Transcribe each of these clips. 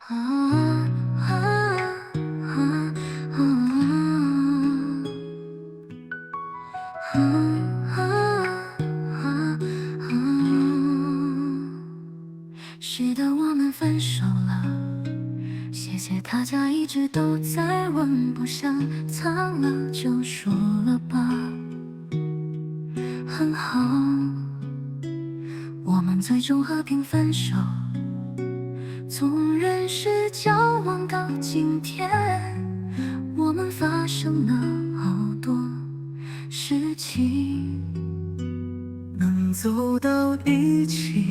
啊啊啊啊啊啊！是的，我们分手了。谢谢大家一直都在问，不想藏了就说了吧。很好，我们最终和平分手。从认识交往到今天，我们发生了好多事情。能走到一起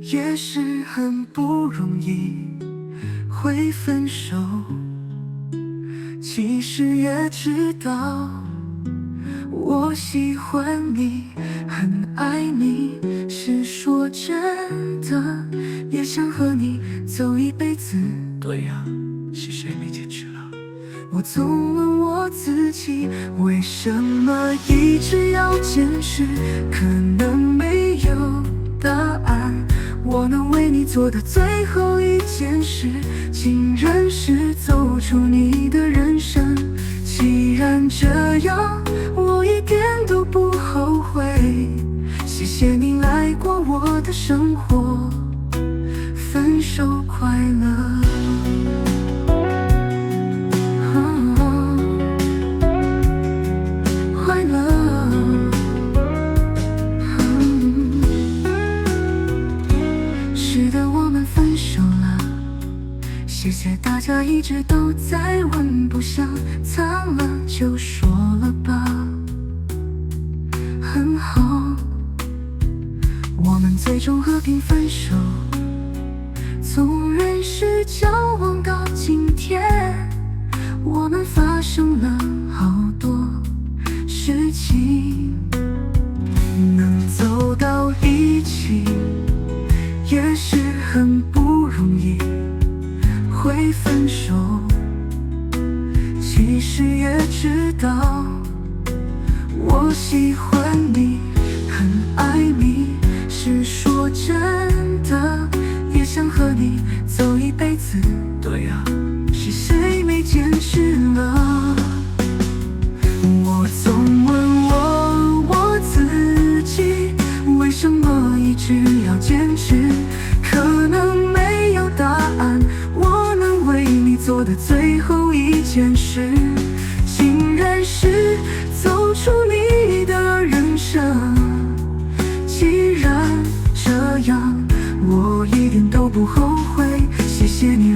也是很不容易，会分手，其实也知道我喜欢你，很爱你，是说真的，也想和你走一辈子。对呀，是谁没坚持了？我总问我自己，为什么一直要坚持？可能没有答案。我能为你做的最后一件事，竟然是走出你的人生。既然这样，我一点都不后悔。谢谢你来过我的生活，分手快乐。是的，我们分手了。谢谢大家一直都在问，不想藏了就说了吧。很好，我们最终和平分手。从认识交往到今天，我们发生了好多事情。能走到一起也是很不容易，会分手，其实也知道我喜欢你，很爱你，是说真的，也想和你走一辈子。对呀，是谁没坚持了？我总问我自己，为什么一直要坚持？可能没有答案。我能为你做的最后一件事，竟然是走出你的人生。既然这样，我一点都不后悔。谢谢你